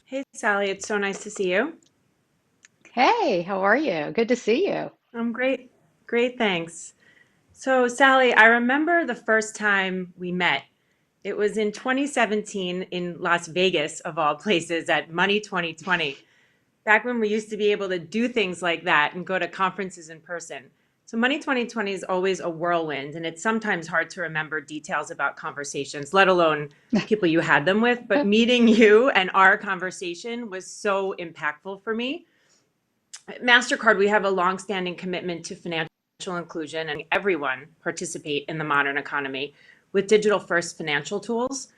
Hey, Sally, it's so nice to see you. Hey, how are you? Good to see you. I'm great. Great, thanks. So, Sally, I remember the first time we met. It was in 2017 in Las Vegas, of all places, at Money 2020, back when we used to be able to do things like that and go to conferences in person. So, Money 2020 is always a whirlwind, and it's sometimes hard to remember details about conversations, let alone people you had them with. But meeting you and our conversation was so impactful for me. At MasterCard, we have a longstanding commitment to financial inclusion and everyone participate in the modern economy with digital first financial tools.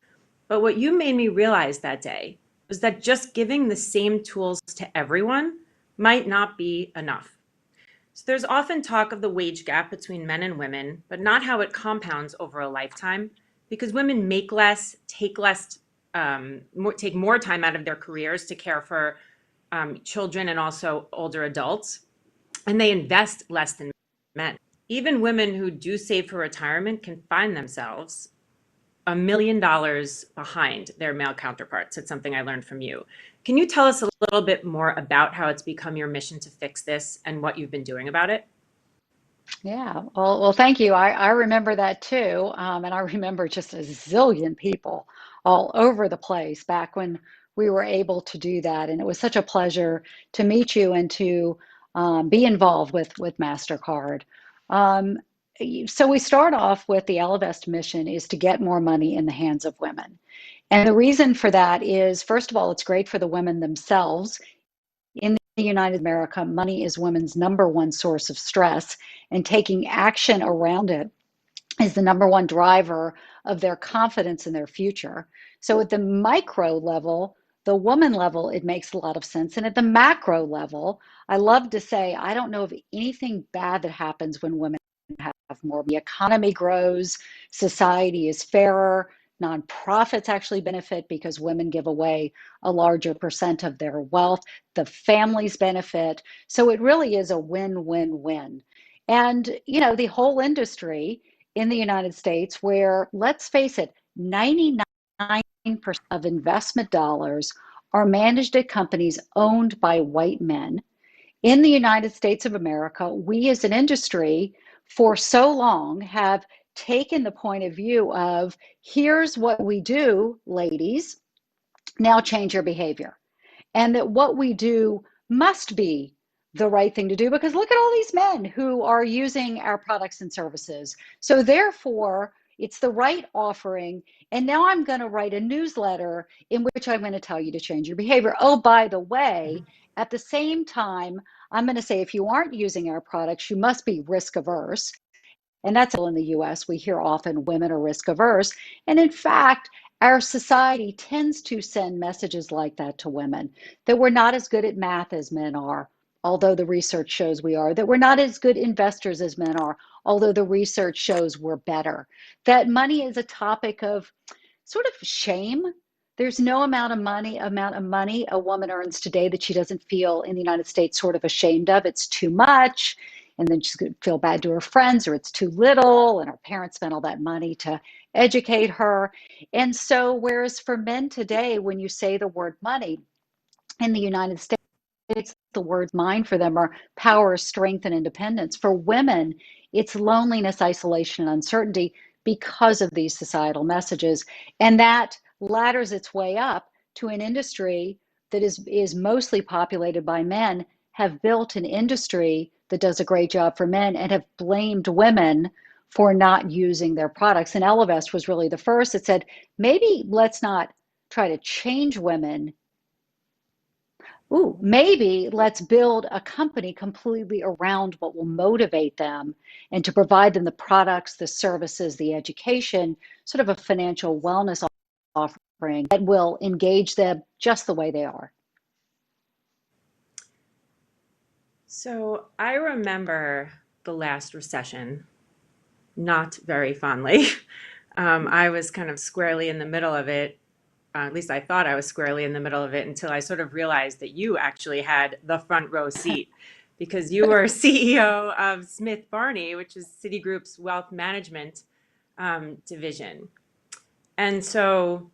But what you made me realize that day was that just giving the same tools to everyone might not be enough. So there's often talk of the wage gap between men and women, but not how it compounds over a lifetime because women make less, take more time out of their careers to care for children and also older adults, and they invest less than men. Even women who do save for retirement can find themselves $1 million behind their male counterparts. It's something I learned from you. Can you tell us a little bit more about how it's become your mission to fix this and what you've been doing about it? Yeah, well, thank you. I remember that too. And I remember just a zillion people all over the place back when we were able to do that. And it was such a pleasure to meet you and to be involved with MasterCard. Um, so we start off with the Alavest mission is to get more money in the hands of women. And the reason for that is, first of all, it's great for the women themselves. In the United America, money is women's number one source of stress, and taking action around it is the number one driver of their confidence in their future. So at the micro level, the woman level, it makes a lot of sense. And at the macro level, I love to say, I don't know of anything bad that happens when women have more. The economy grows, society is fairer, nonprofits actually benefit because women give away a larger percent of their wealth, the families benefit. So it really is a win win win. And, the whole industry in the United States, where, let's face it, 99% of investment dollars are managed at companies owned by white men. In the United States of America, we as an industry for so long have taken the point of view of here's what we do, ladies, now change your behavior. And that what we do must be the right thing to do because look at all these men who are using our products and services. So, therefore, it's the right offering. And now I'm going to write a newsletter in which I'm going to tell you to change your behavior. Oh, by the way, at the same time, I'm going to say if you aren't using our products, you must be risk averse. And that's in the US. We hear often women are risk averse. And in fact, our society tends to send messages like that to women that we're not as good at math as men are, although the research shows we are, that we're not as good investors as men are, although the research shows we're better, that money is a topic of sort of shame. There's no amount of money a woman earns today that she doesn't feel in the United States sort of ashamed of. It's too much. And then she's going to feel bad to her friends, or it's too little, and her parents spent all that money to educate her. And so, whereas for men today, when you say the word money in the United States, the words mine for them are power, strength, and independence. For women, it's loneliness, isolation, and uncertainty because of these societal messages. And that ladders its way up to an industry that is mostly populated by men, have built an industry that does a great job for men and have blamed women for not using their products. And Elavest was really the first that said, maybe let's not try to change women. Ooh, maybe let's build a company completely around what will motivate them and to provide them the products, the services, the education, sort of a financial wellness offering that will engage them just the way they are. So I remember the last recession not very fondly. I was kind of squarely in the middle of it. At least I thought I was squarely in the middle of it until I sort of realized that you actually had the front row seat because you were CEO of Smith Barney, which is Citigroup's wealth management division. And so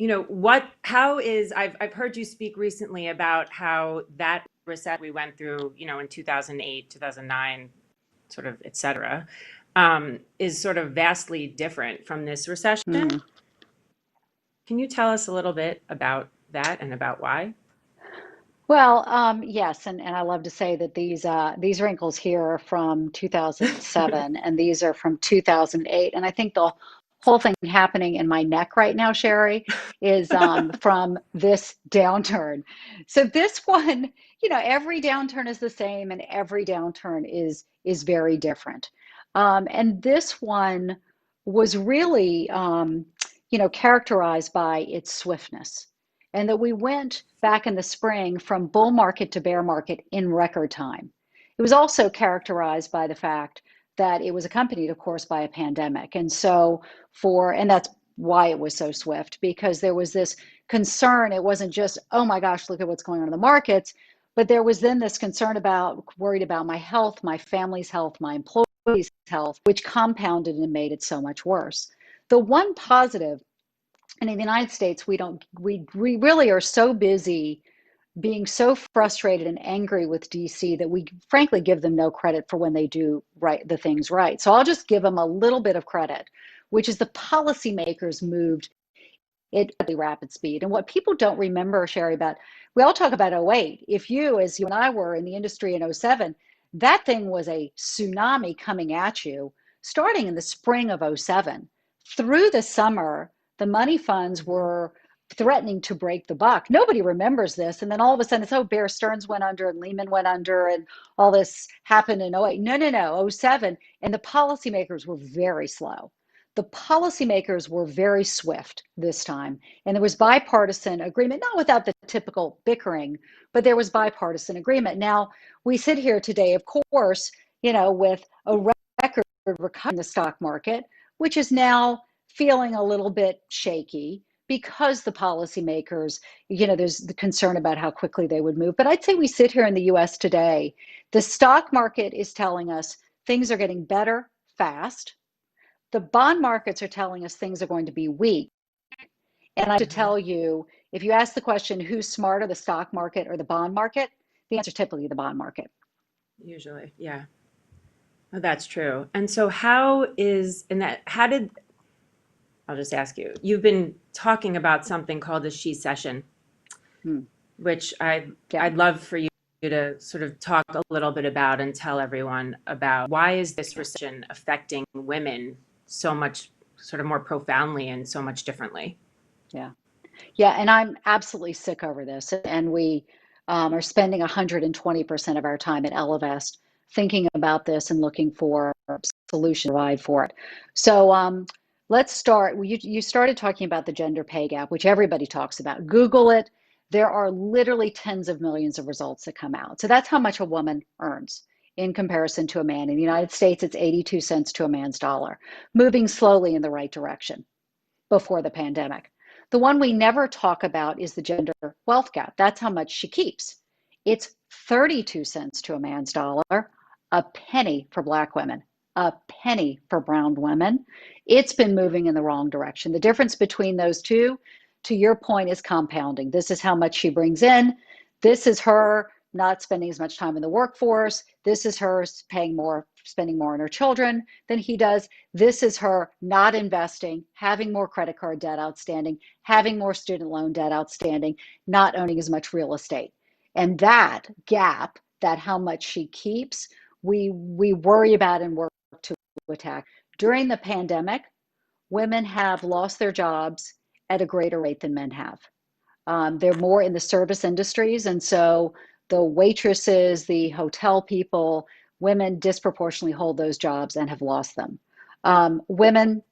I've heard you speak recently about how that recession we went through, in 2008, 2009, sort of, et cetera, is sort of vastly different from this recession. Hmm. Can you tell us a little bit about that and about why? Well, yes, and I love to say that these wrinkles here are from 2007, and these are from 2008. And I think the whole thing happening in my neck right now, Sherry, is from this downturn. So this one, every downturn is the same, and every downturn is very different. And this one was really, characterized by its swiftness, and that we went back in the spring from bull market to bear market in record time. It was also characterized by the fact that it was accompanied, of course, by a pandemic. And that's why it was so swift, because there was this concern. It wasn't just, oh my gosh, look at what's going on in the markets, but there was then this concern worried about my health, my family's health, my employees' health, which compounded and made it so much worse. The one positive, and in the United States, we really are so busy being so frustrated and angry with DC that we frankly give them no credit for when they do the things right. So I'll just give them a little bit of credit, which is the policymakers moved at really rapid speed. And what people don't remember, Sherry, about we all talk about '08. If you, as you and I were in the industry in '07, that thing was a tsunami coming at you starting in the spring of '07. Through the summer, the money funds Mhm. were threatening to break the buck. Nobody remembers this. And then all of a sudden it's, oh, Bear Stearns went under and Lehman went under and all this happened in '08. No, no, no, '07. And the policymakers were very slow. The policymakers were very swift this time, and there was bipartisan agreement, not without the typical bickering, but there was bipartisan agreement. Now, we sit here today, of course, with a record recovery in the stock market, which is now feeling a little bit shaky because the policymakers, there's the concern about how quickly they would move. But I'd say we sit here in the US today, the stock market is telling us things are getting better fast. The bond markets are telling us things are going to be weak. And I have to Mhm. tell you, if you ask the question, who's smarter, the stock market or the bond market, the answer is typically the bond market. Usually, yeah. Oh, that's true. And so how did, I'll just ask you, you've been talking about something called the She Session, Hmm. which Yeah. I'd love for you to sort of talk a little bit about and tell everyone about why is this recession affecting women so much, sort of more profoundly and so much differently? Yeah. Yeah. And I'm absolutely sick over this. And we are spending 120% of our time at Alavest thinking about this and looking for solution to provide for it. So let's start. You started talking about the gender pay gap, which everybody talks about. Google it. There are literally tens of millions of results that come out. So that's how much a woman earns in comparison to a man. In the United States, it's 82 cents to a man's dollar, moving slowly in the right direction before the pandemic. The one we never talk about is the gender wealth gap. That's how much she keeps. It's 32 cents to a man's dollar, a penny for Black women, a penny for brown women. It's been moving in the wrong direction. The difference between those two, to your point, is compounding. This is how much she brings in. This is her not spending as much time in the workforce. This is her paying more, spending more on her children than he does. This is her not investing, having more credit card debt outstanding, having more student loan debt outstanding, not owning as much real estate. And that gap, that how much she keeps, we worry about and work to attack. During the pandemic, women have lost their jobs at a greater rate than men have. They're more in the service industries, and so the waitresses, the hotel people, women disproportionately hold those jobs and have lost them. Women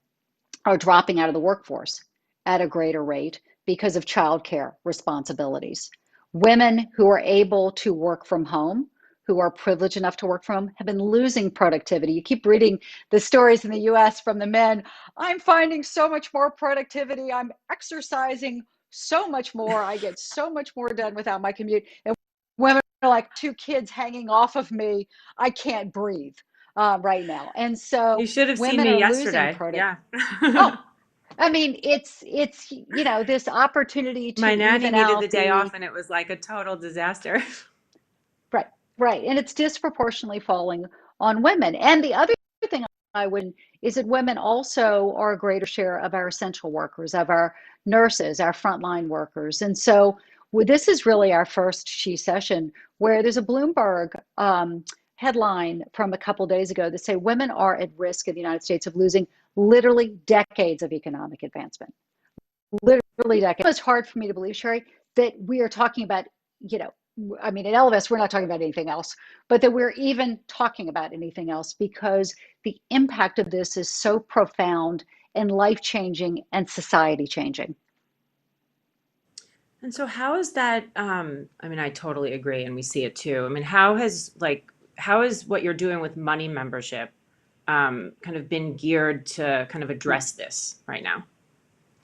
are dropping out of the workforce at a greater rate because of childcare responsibilities. Women who are able to work from home, who are privileged enough to work from home, have been losing productivity. You keep reading the stories in the US from the men. I'm finding so much more productivity. I'm exercising so much more. I get so much more done without my commute. And women are like, two kids hanging off of me. I can't breathe right now. And You so should have seen women me are losing yesterday. productivity. Yeah. Oh, I mean, it's this opportunity My to nanny even needed the out day off the and it was like a total disaster. right, right, and it's disproportionately falling on women. And the other thing I would is that women also are a greater share of our essential workers, of our nurses, our frontline workers. And so this is really our first She Session where there's a Bloomberg headline from a couple days ago that say women are at risk in the United States of losing literally decades of economic advancement. Literally decades. It's hard for me to believe, Sherry, that we are talking about, you know, I mean, at Alavest, we're not talking about anything else, but that we're even talking about anything else because the impact of this is so profound and life changing and society changing. And so how is that, I mean, I totally agree and we see it too. I mean, how is what you're doing with money membership kind of been geared to kind of Yeah. address this right now?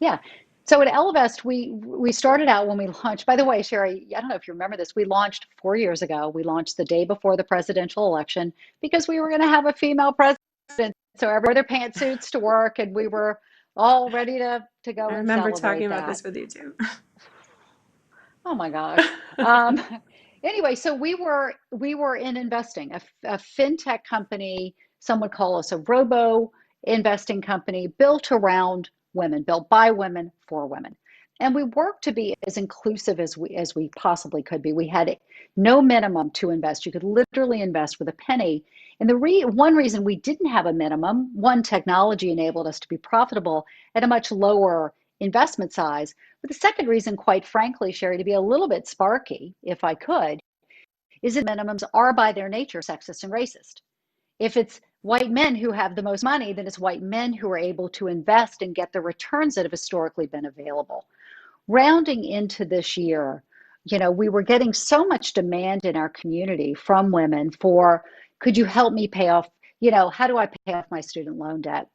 Yeah. So at Ellevest, we started out when we launched. By the way, Sherry, I don't know if you remember this. We launched 4 years ago. We launched the day before the presidential election because we were going to have a female president. So everyone wore their pantsuits to work, and we were all ready to I go and remember talking celebrate about that. this with you too. Oh my gosh. Um, anyway, so we were in investing, a fintech company. Some would call us a robo investing company built around women, built by women for women. And we worked to be as inclusive as we possibly could be. We had no minimum to invest. You could literally invest with a penny. And one reason we didn't have a minimum, one, technology enabled us to be profitable at a much lower investment size. But the second reason, quite frankly, Sherry, to be a little bit sparky, if I could, is that minimums are by their nature sexist and racist. If it's white men who have the most money, then it's white men who are able to invest and get the returns that have historically been available. Rounding into this year, we were getting so much demand in our community from women for, could you help me pay off, how do I pay off my student loan debt?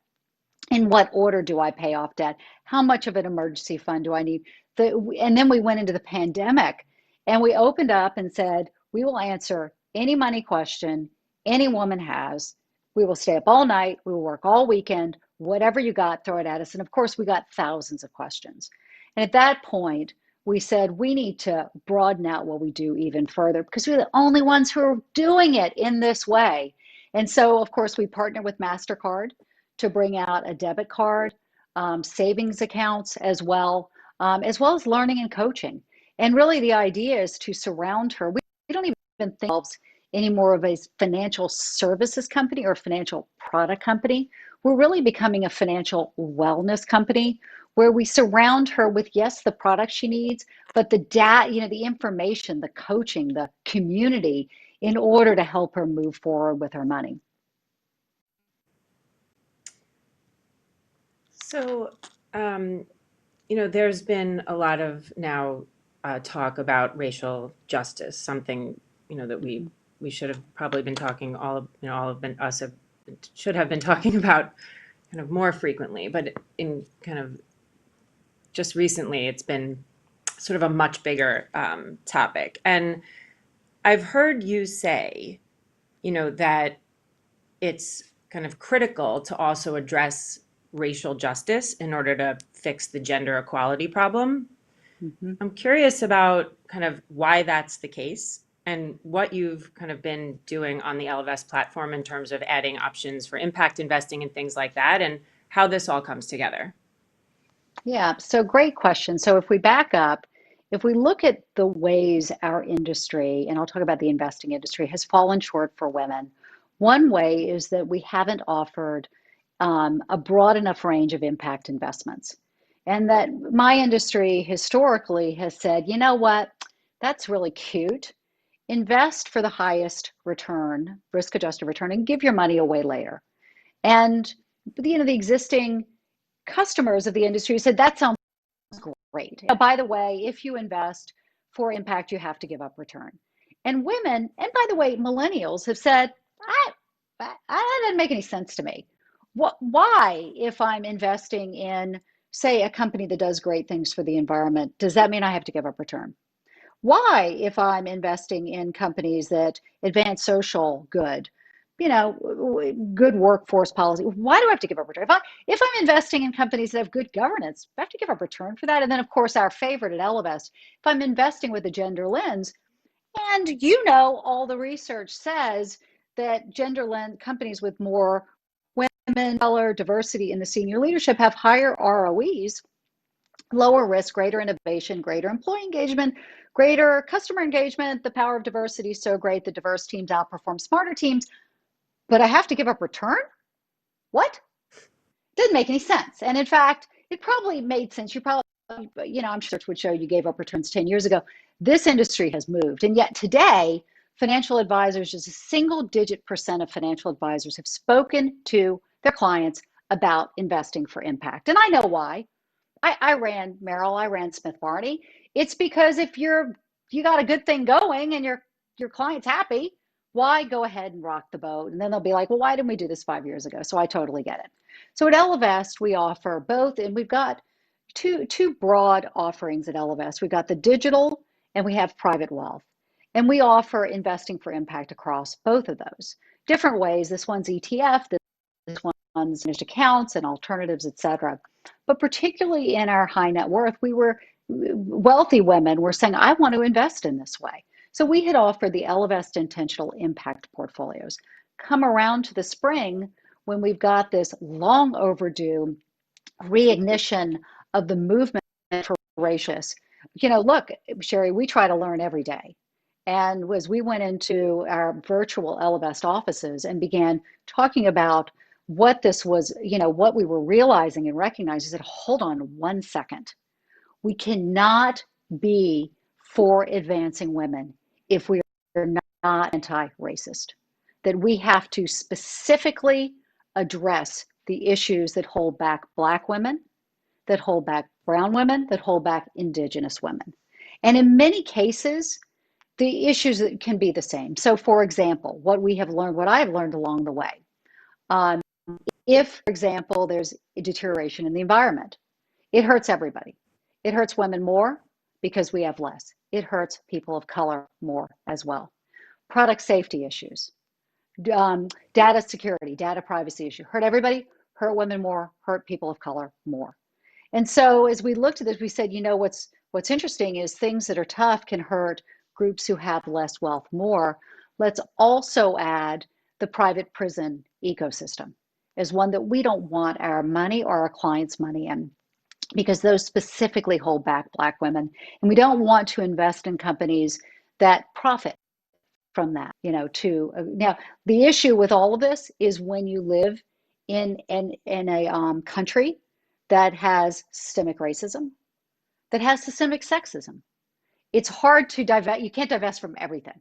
In what order do I pay off debt? How much of an emergency fund do I need? And then we went into the pandemic and we opened up and said, we will answer any money question any woman has. We will stay up all night. We will work all weekend. Whatever you got, throw it at us. And of course, we got thousands of questions. And at that point, we said we need to broaden out what we do even further because we're the only ones who are doing it in this way. And so, of course, we partner with MasterCard to bring out a debit card, savings accounts as well as learning and coaching. And really, the idea is to surround her. We don't even think of ourselves anymore of a financial services company or financial product company. We're really becoming a financial wellness company where we surround her with, yes, the products she needs, but the data, the information, the coaching, the community in order to help her move forward with her money. So, um, there's been a lot of now talk about racial justice, something, that we should have probably been talking all of been, us have, should have been talking about kind of more frequently, but in kind of just recently, it's been sort of a much bigger topic. And I've heard you say, that it's kind of critical to also address racial justice in order to fix the gender equality problem. Mhm. I'm curious about kind of why that's the case and what you've kind of been doing on the Ellevest platform in terms of adding options for impact investing and things like that, and how this all comes together. Yeah, so great question. So if we back up, if we look at the ways our industry, and I'll talk about the investing industry, has fallen short for women, one way is that we haven't offered a broad enough range of impact investments. And that my industry historically has said, you know what, that's really cute. Invest for the highest return, risk adjusted return, and give your money away later. And the existing customers of the industry said that sounds great. By the way, if you invest for impact, you have to give up return. And women, and by the way, millennials have said, that doesn't make any sense to me. Why, if I'm investing in, say, a company that does great things for the environment, does that mean I have to give up return? Why, if I'm investing in companies that advance social good, good workforce policy. Why do I have to give up return? If I'm investing in companies that have good governance, I have to give up return for that. And then, of course, our favorite at Ellevest, if I'm investing with a gender lens, and all the research says that gender lens companies with more women, color, diversity in the senior leadership have higher ROEs, lower risk, greater innovation, greater employee engagement, greater customer engagement. The power of diversity is so great that diverse teams outperform smarter teams. But I have to give up return? What? Didn't make any sense. And in fact, it probably made sense. You probably, I'm sure it would show you gave up returns 10 years ago. This industry has moved. And yet today, financial advisors, just a single digit percent of financial advisors have spoken to their clients about investing for impact. And I know why. I ran Merrill, I ran Smith Barney. It's because if you got a good thing going and your client's happy, why go ahead and rock the boat? And then they'll be like, well, why didn't we do this 5 years ago? So I totally get it. So at Ellevest, we offer both, and we've got two broad offerings at Ellevest. We've got the digital and we have private wealth. And we offer investing for impact across both of those. Different ways. This one's ETF, this one's managed accounts and alternatives, et cetera. But particularly in our high net worth, wealthy women were saying, I want to invest in this way. So we had offered the Ellevest Intentional Impact portfolios. Come around to the spring when we've got this long overdue reignition of the movement for racial justice. Look, Sherry, we try to learn every day. And as we went into our virtual Ellevest offices and began talking about what this was, what we were realizing and recognizing, I said, hold on 1 second. We cannot be for advancing women if we are not anti-racist. That we have to specifically address the issues that hold back Black women, that hold back brown women, that hold back Indigenous women. And in many cases, the issues can be the same. So for example, what I have learned along the way, if, for example, there's a deterioration in the environment, it hurts everybody. It hurts women more because we have less. It hurts people of color more as well. Product safety issues, data security, data privacy issue, hurt everybody, hurt women more, hurt people of color more. And so as we looked at this, we said, what's interesting is things that are tough can hurt groups who have less wealth more. Let's also add the private prison ecosystem as one that we don't want our money or our clients' money in, because those specifically hold back Black women. And we don't want to invest in companies that profit from that, now the issue with all of this is when you live in a country that has systemic racism, that has systemic sexism. It's hard to divest, you can't divest from everything.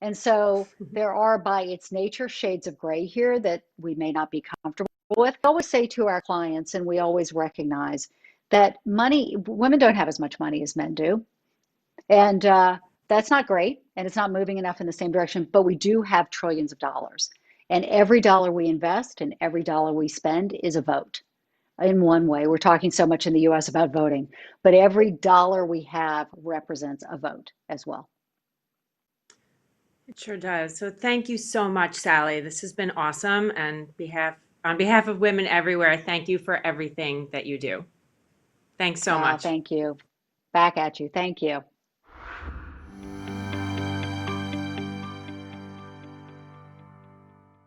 And so there are, by its nature, shades of gray here that we may not be comfortable with. I always say to our clients, and we always recognize that women don't have as much money as men do. And that's not great, and it's not moving enough in the same direction, but we do have trillions of dollars. And every dollar we invest and every dollar we spend is a vote. In one way, we're talking so much in the US about voting, but every dollar we have represents a vote as well. It sure does. So thank you so much, Sally. This has been awesome. And on behalf of women everywhere, thank you for everything that you do. Thanks so much. Thank you. Back at you. Thank you.